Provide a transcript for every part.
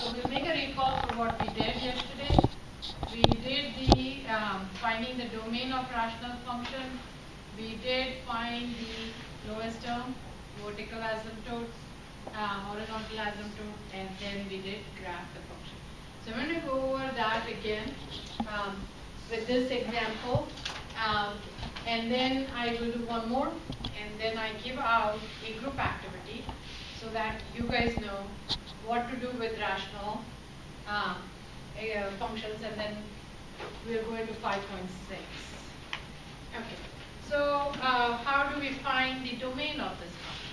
So we'll make a recall for what we did yesterday. We did the finding the domain of rational function. We did find the lowest term, vertical asymptote, horizontal asymptote, and then we did graph the function. So I'm going to go over that again with this example, and then I will do one more, and then I give out a group activity so that you guys know what to do with rational functions, and then we'll go into 5.6. Okay, so how do we find the domain of this function?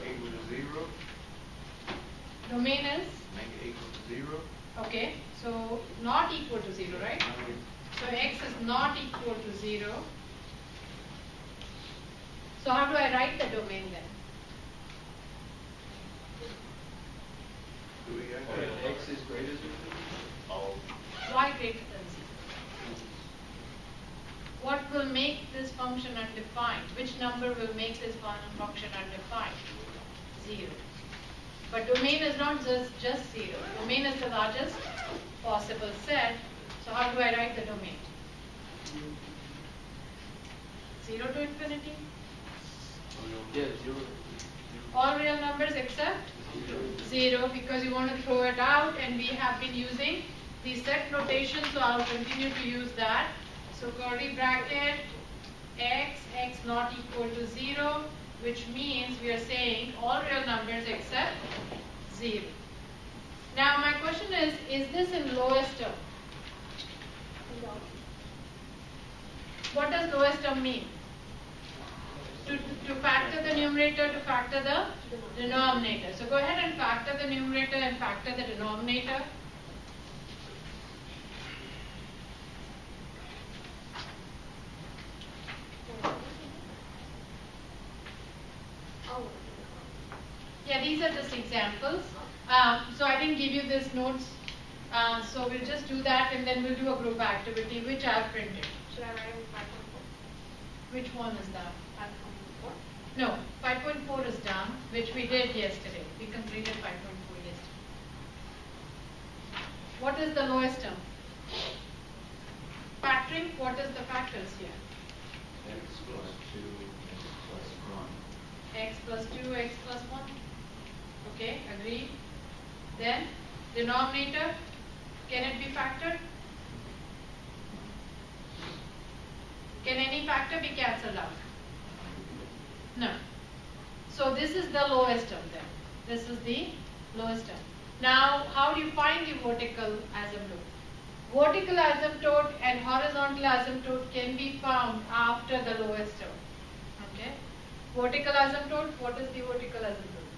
Equal to 0. Domain is? Make it equal to 0. Okay, so not equal to 0, right? So x is not equal to 0. So how do I write the domain then? Do we have x is greater than 0? Why greater than 0? What will make this function undefined? Which number will make this function undefined? 0. But domain is not just 0. Domain is the largest possible set. So how do I write the domain? 0 to infinity? Yeah, 0. All real numbers except 0, because you want to throw it out, and we have been using the set notation, so I'll continue to use that. So curly bracket x not equal to 0, which means we are saying all real numbers except 0. Now my question is this in lowest term? What does lowest term mean? To factor the numerator, to factor the denominator. So go ahead and factor the numerator and factor the denominator. Yeah, these are just examples. So I didn't give you this notes. So we'll just do that, and then we'll do a group activity, which I've printed. Should I write it with 5.4? Which one is that? 5.4? No, 5.4 is done, which we did yesterday. We completed 5.4 yesterday. What is the lowest term? Factoring, what is the factors here? X plus 2, x plus 1. X plus 2, x plus 1. Okay, agreed. Then, denominator, can it be factored? Can any factor be cancelled out? No. So this is the lowest term then. This is the lowest term. Now, how do you find the vertical asymptote? Vertical asymptote and horizontal asymptote can be found after the lowest term. Okay. Vertical asymptote, what is the vertical asymptote?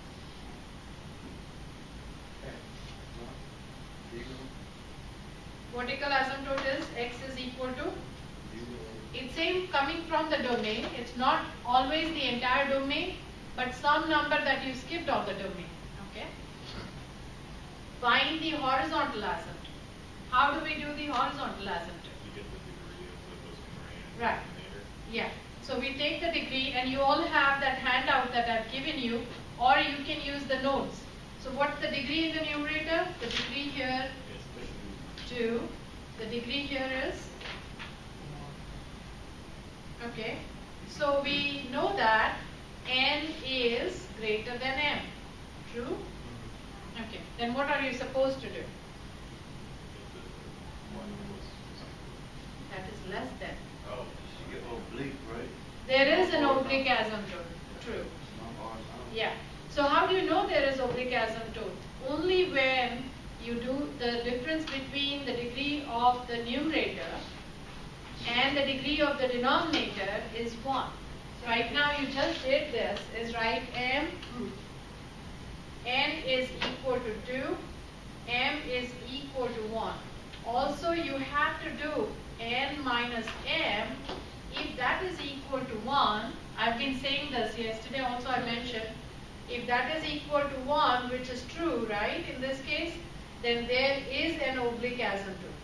Vertical asymptote is x is equal to? It's same coming from the domain. It's not always the entire domain, but some number that you skipped on the domain. Okay. Find the horizontal asymptote. How do we do the horizontal asymptote? You get the degree of the Lalsinghani Right. denominator. Yeah. So we take the degree, and you all have that handout that I've given you, or you can use the notes. So what's the degree in the numerator? The degree here, It's 2. The degree here is? Okay. So we know that n is greater than m. True? Okay. Then what are you supposed to do? That is less than. Oh, you get oblique, right? There is an oblique asymptote. True. Yeah. So how do you know there is oblique asymptote? Only when you do the difference between the degree of the numerator and the degree of the denominator is 1. Right now you just did this, is write m, n is equal to 2, m is equal to 1. Also you have to do n minus m. If that is equal to 1, I've been saying this yesterday also I mentioned, if that is equal to 1, which is true, right, in this case, then there is an oblique asymptote.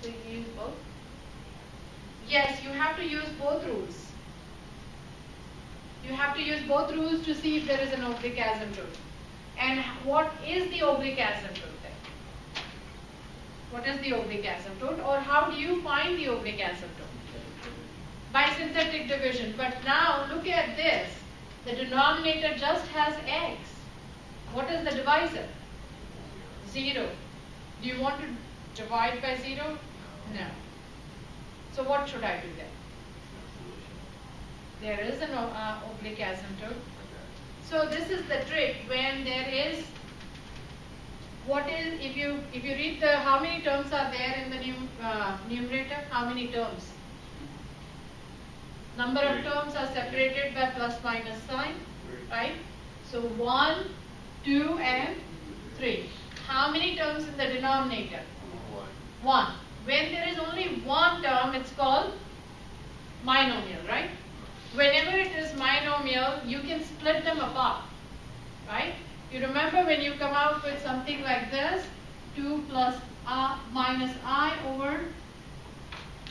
So you use both? Yes, you have to use both rules. You have to use both rules to see if there is an oblique asymptote. And what is the oblique asymptote then? What is the oblique asymptote, or how do you find the oblique asymptote? By synthetic division. But now look at this. The denominator just has x. What is the divisor? 0. Do you want to divide by 0? No. So what should I do then? There is an oblique asymptote. So this is the trick when there is, what is, if you read the, how many terms are there in the numerator? How many terms? Number of terms are separated by plus minus sign, right? So 1, 2 and 3. How many terms in the denominator? 1. When there is only one term, it's called monomial, right? Whenever it is monomial, you can split them apart, right? You remember when you come out with something like this, 2 plus minus I over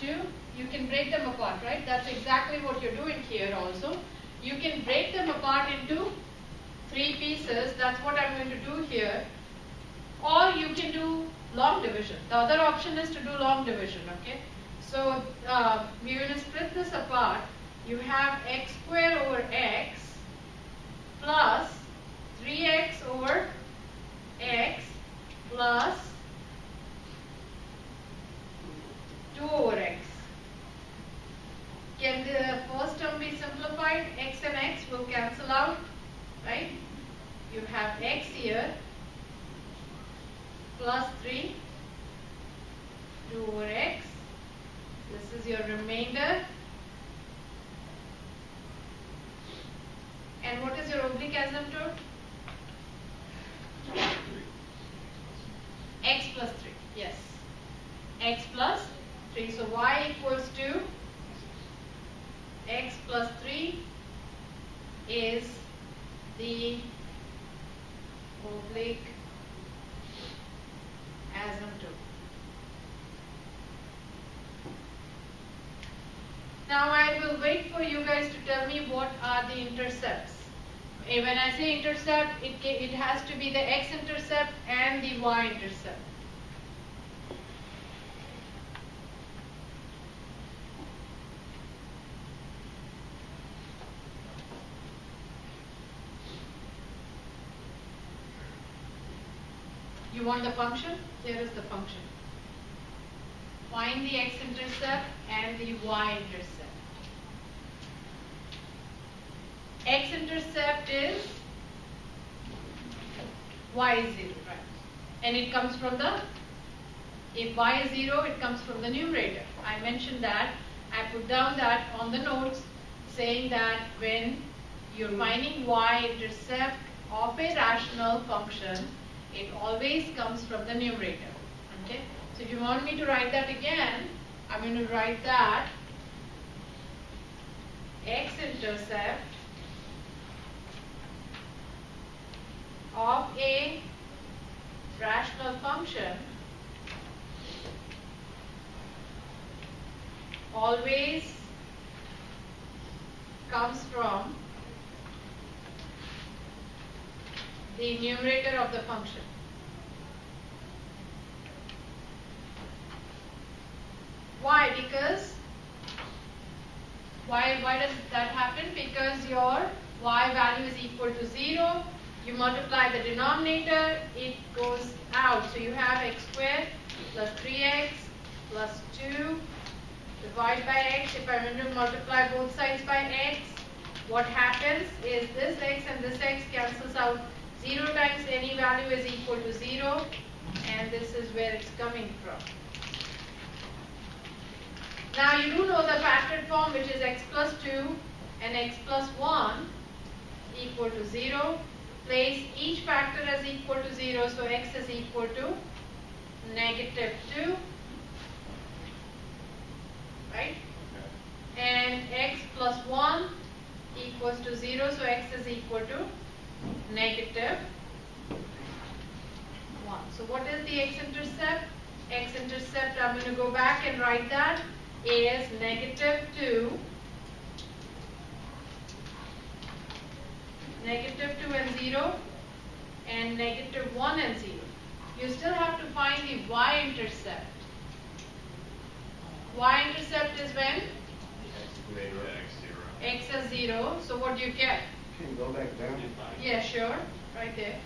2, you can break them apart, right? That's exactly what you're doing here also. You can break them apart into 3 pieces. That's what I'm going to do here. Or you can do long division. The other option is to do long division, okay? So we're going to split this apart. You have x squared over x plus 3x over x plus 2 over x. Can the first term be simplified? X and x will cancel out, right? You have x here plus 3, 2 over x. This is your remainder. And what is your oblique asymptote? X plus 3. Yes. X plus 3. So y equals to x plus 3 is the oblique asymptote. Now I will wait for you guys to tell me what are the intercepts. When I say intercept, it has to be the x-intercept and the y-intercept. You want the function? Here is the function. Find the x-intercept and the y-intercept. X-intercept is y is 0, right? And it comes from the, if y is 0, it comes from the numerator. I mentioned that. I put down that on the notes saying that when you're finding y-intercept of a rational function, it always comes from the numerator. Okay? So if you want me to write that again, I'm going to write that x-intercept of a rational function always comes from the numerator of the function. Why? Because why does that happen? Because your y value is equal to 0. You multiply the denominator, it goes out. So you have x squared plus 3x plus 2 divided by x. If I want to multiply both sides by x, what happens is this x and this x cancels out. 0 times any value is equal to 0, and this is where it's coming from. Now you do know the factored form, which is x plus 2 and x plus 1 equal to 0. Place each factor as equal to 0, so x is equal to negative 2, right? And x plus 1 equals to 0, so x is equal to negative 1. So what is the x-intercept? X-intercept, I'm going to go back and write that, is negative 2 negative 2 and 0, and negative 1 and 0. You still have to find the y-intercept. Y-intercept is when? X is 0. So what do you get? Can you go back down? Yeah, sure. Right there.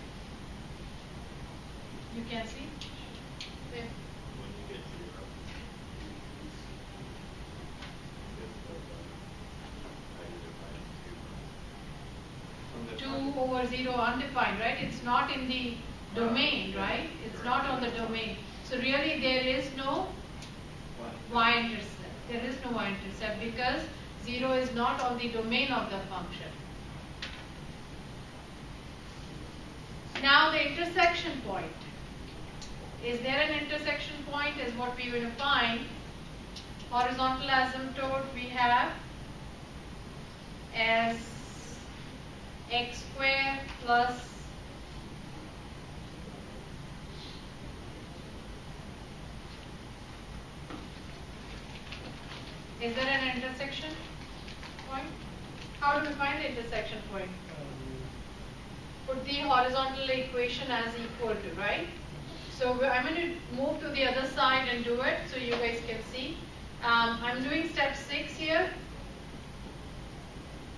You can see? There. When you get 2 over 0 undefined, right? It's not in the domain, right? It's not on the domain. So really there is no y-intercept. There is no y-intercept because 0 is not on the domain of the function. Now the intersection point. Is there an intersection point is what we will find. Horizontal asymptote we have as x square plus is there an intersection point? How do we find the intersection point? Put the horizontal equation as equal to, right? So I'm going to move to the other side and do it so you guys can see. I'm doing step 6 here.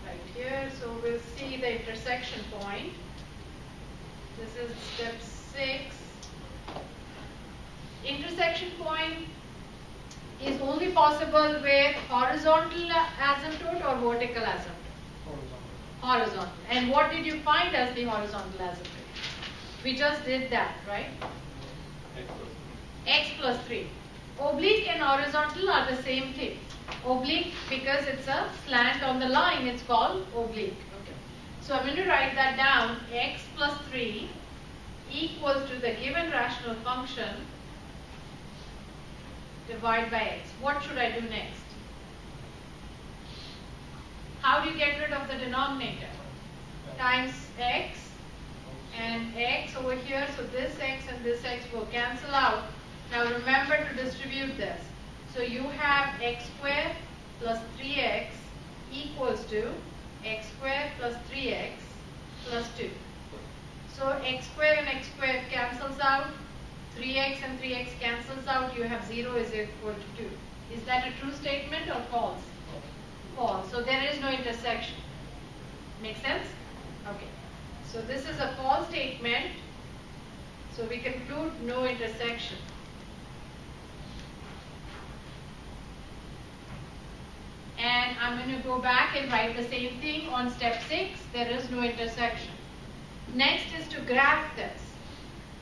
Right here. So we'll see the intersection point. This is step 6. Intersection point is only possible with horizontal asymptote or vertical asymptote? Horizontal. And what did you find as the horizontal asymptote? We just did that, right? X plus 3. Oblique and horizontal are the same thing. Oblique because it's a slant on the line, it's called oblique. Okay. So I'm going to write that down. X plus 3 equals to the given rational function divided by x. What should I do next? How do you get rid of the denominator? Times x and x over here. So this x and this x will cancel out. Now remember to distribute this. So you have x squared plus 3x equals to x squared plus 3x plus 2. So x squared and x squared cancels out. 3x and 3x cancels out. You have 0 is equal to 2. Is that a true statement or false? False. So there is no intersection. Make sense? Okay. So this is a false statement. So we conclude no intersection. And I'm going to go back and write the same thing on step 6. There is no intersection. Next is to graph this.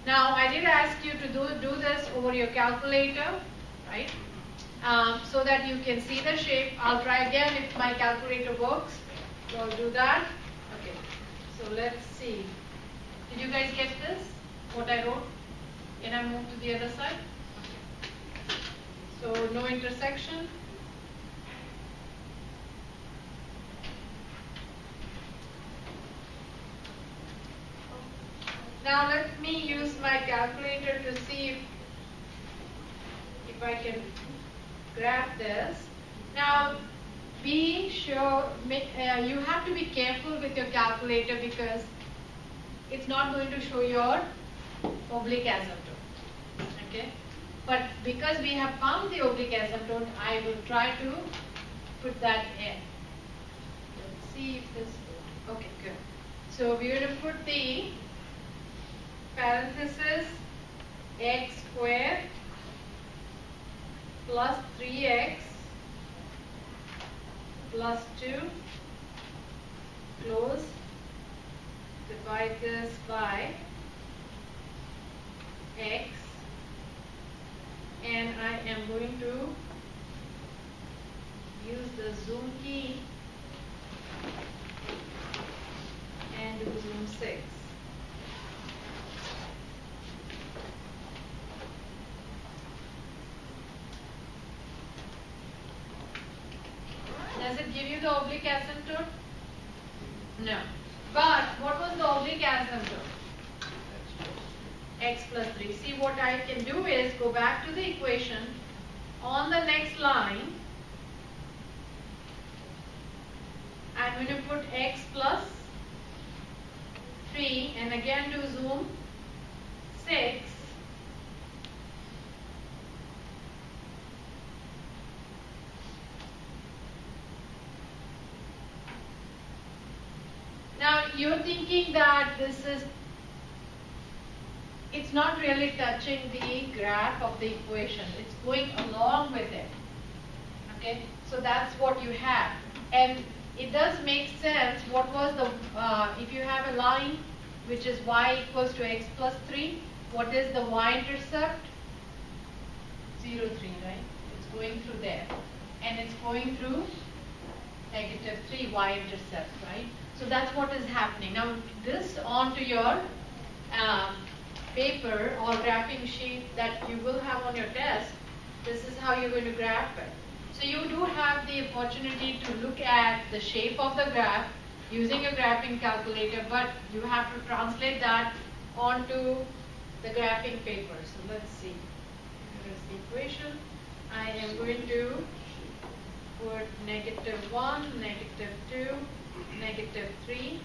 Now I did ask you to do this over your calculator, right? So that you can see the shape. I'll try again if my calculator works. So I'll do that. Okay. So let's see. Did you guys get this? What I wrote? Can I move to the other side? Okay. So no intersection. Now let me use my calculator to see if I can graph this. Now be sure, you have to be careful with your calculator because it's not going to show your oblique asymptote. Okay? But because we have found the oblique asymptote, I will try to put that in. Let's see if this, okay, good. So we're going to put the parenthesis x squared plus 3x plus 2 close, divide this by x, and I am going to use the zoom key and do zoom 6. Does it give you the oblique asymptote? No. But what was the oblique asymptote? X plus 3. See, what I can do is go back to the equation. On the next line, I'm going to put x plus again do zoom 6. Now you're thinking that it's not really touching the graph of the equation. It's going along with it. Okay, so that's what you have. And it does make sense. What was the, if you have a line which is y equals to x plus 3, what is the y-intercept? 0, 3, right? It's going through there. And it's going through negative 3 y-intercept, right? So that's what is happening. Now this onto your paper or graphing sheet that you will have on your desk, this is how you're going to graph it. So you do have the opportunity to look at the shape of the graph using a graphing calculator, but you have to translate that onto the graphing paper. So let's see. Here's the equation. I am going to put -1, -2, -3,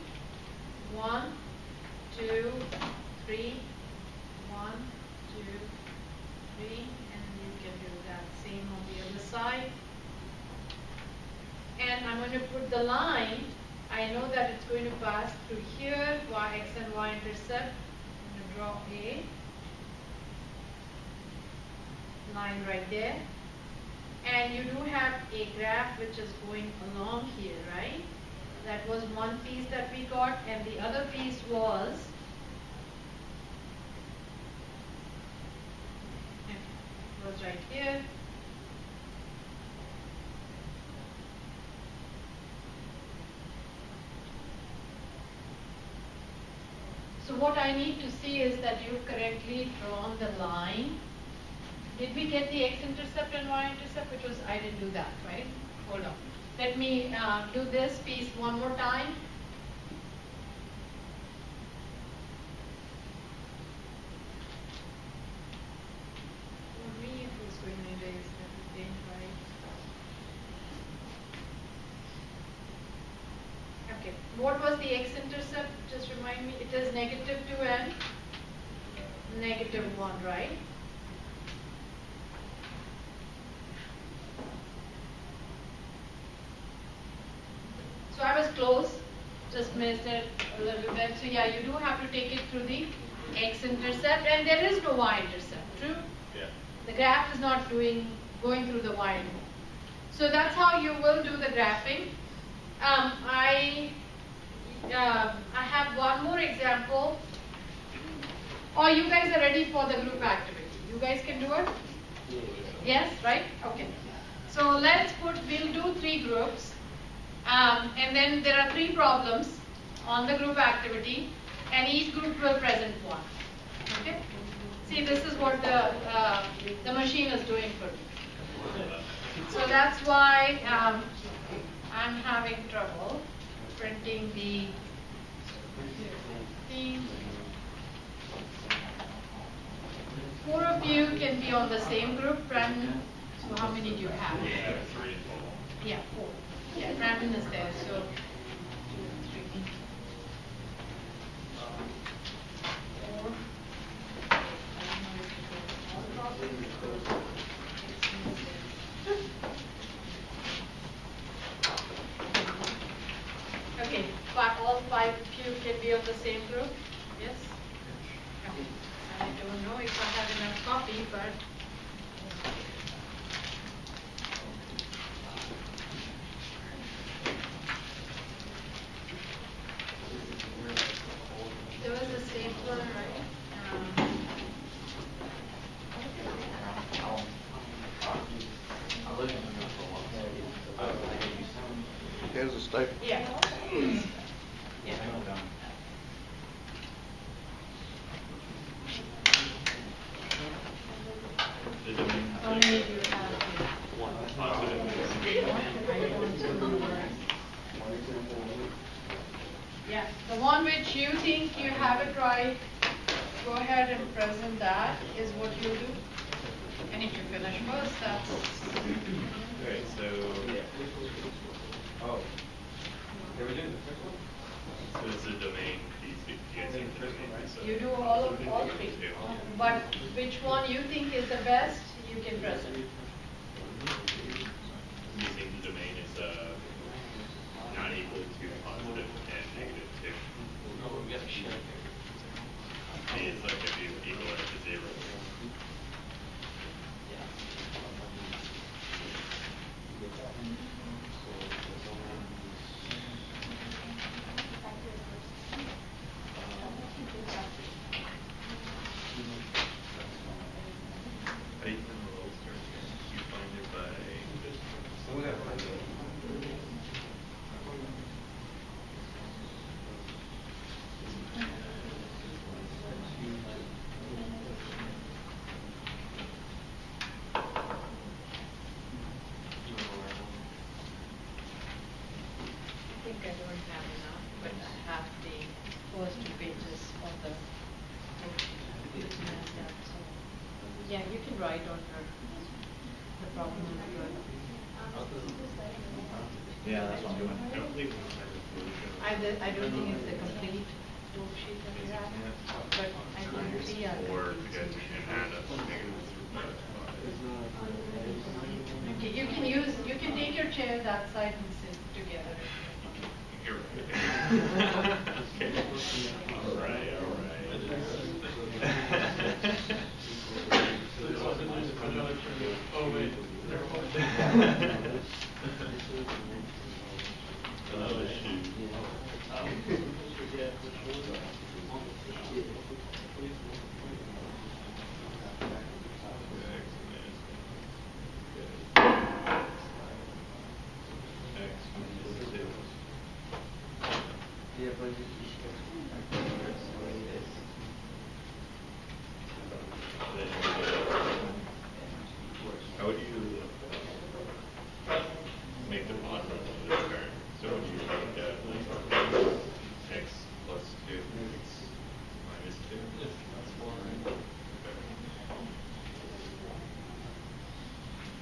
1, 2, 3, 1, 2, 3, and you can do that same on the other side. And I'm going to put the line. I know that it's going to pass through here, x and y intercept. I'm going to draw a line right there. And you do have a graph which is going along here, right? That was one piece that we got, and the other piece was right here. So what I need to see is that you've correctly drawn the line. Did we get the x-intercept and y-intercept? Which was, I didn't do that, right? Hold on. Let me do this piece one more time. For me, it was going to erase everything, right? Okay. What was the x-intercept? Just remind me. It is -2 and -1, right? So I was close, just missed it a little bit. So yeah, you do have to take it through the x-intercept, and there is no y-intercept, true? Yeah. The graph is not going through the y. So that's how you will do the graphing. I have one more example. Or you guys are ready for the group activity? You guys can do it? Yes, right? Okay. So we'll do 3 groups. And then there are 3 problems on the group activity, and each group will present one. Okay? See, this is what the machine is doing for me. So that's why I'm having trouble printing the theme. 4 of you can be on the same group. Brandon, so how many do you have? We have 3 total. Yeah, 4. Yeah, Brandon is there, so 2, 3, 4. Okay, all 5 of you can be on the same group? Yes? Okay. I don't know if I have enough copy, but there was a stapler, right? Here's a staple. Yeah. Yeah. The domain. How many do you have? Yeah, the one which you think you have it right, go ahead and present that is what you do. And if you finish first, that's... Alright, so. Oh. Can we do the first one? So it's a domain piece. You guys need to You do all three. But which one you think is the best, you can press it. You think the domain is not equal to positive and negative 2? It's like if you equal it to 0. How do you find the roll start again? You find it by I think I don't have enough, but I have the first 2 pages of the book. So, yeah, you can write on the problem on the book. Yeah, that's what I'm doing. I don't believe we have a solution. I don't think it's the complete dope sheet that we have, but I think 3 are Or complete you guys can solutions. add a negative 2. Okay, you can take your chairs outside and sit together. You're right. Okay. All right. Oh wait. Oh shoot. How would you make the mod run of this turn? So would you take x plus 2, x minus 2?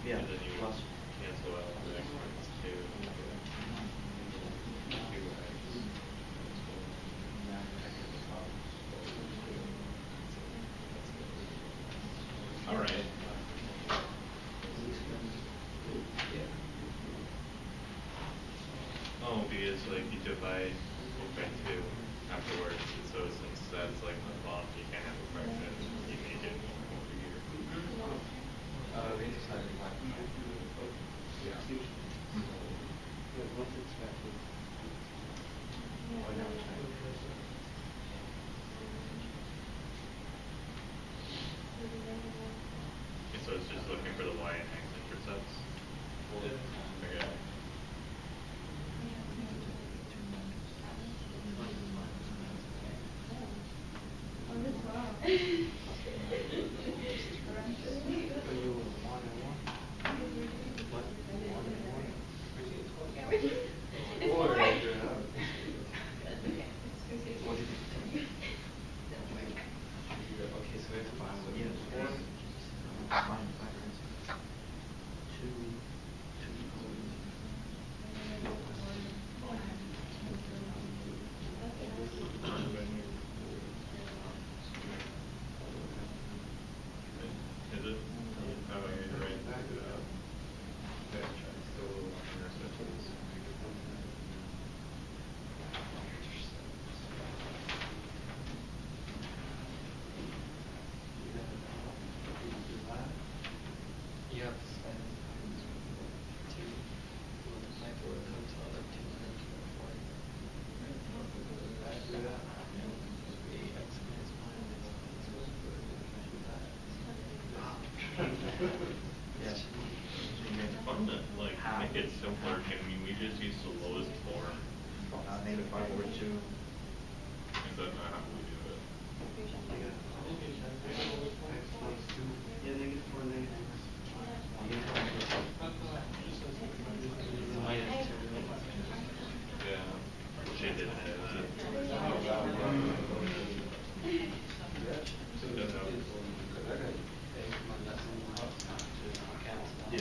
Yeah, And then you plus. cancel out the x minus 2. 2x. All right. Oh, because like you divide by 2 afterwards, and so since that's like the bump, you can't have a fraction, you make it over here. Okay, so it's just looking for the y and x intercepts. Okay. Is it? Oh, yeah, you're right. Okay, still interceptions. You have to spend 2 like for a total of 240. Yes. It's fun to like make it simpler. Can we just use the lowest form? Negative 5 over 2. Is that not how we do it? Yeah. She did that. Yeah.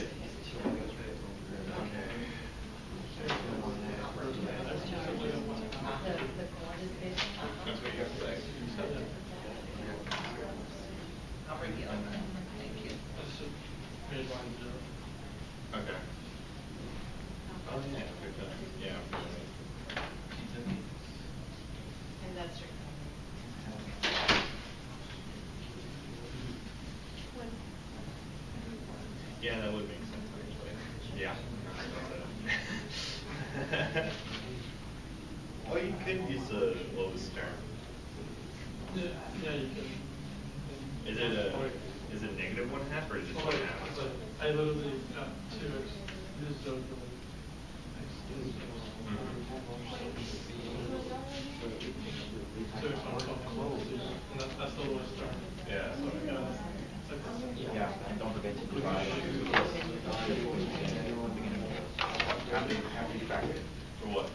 The code is based on. That's what you have to say. use the lowest term. Yeah, you can. Is it negative 1/2 or is it 1/2? It's like, I literally got 2x. This is joking. That's the lowest term. Yeah. So I got it's like Yeah, and don't forget to divide. After you factor it. For what?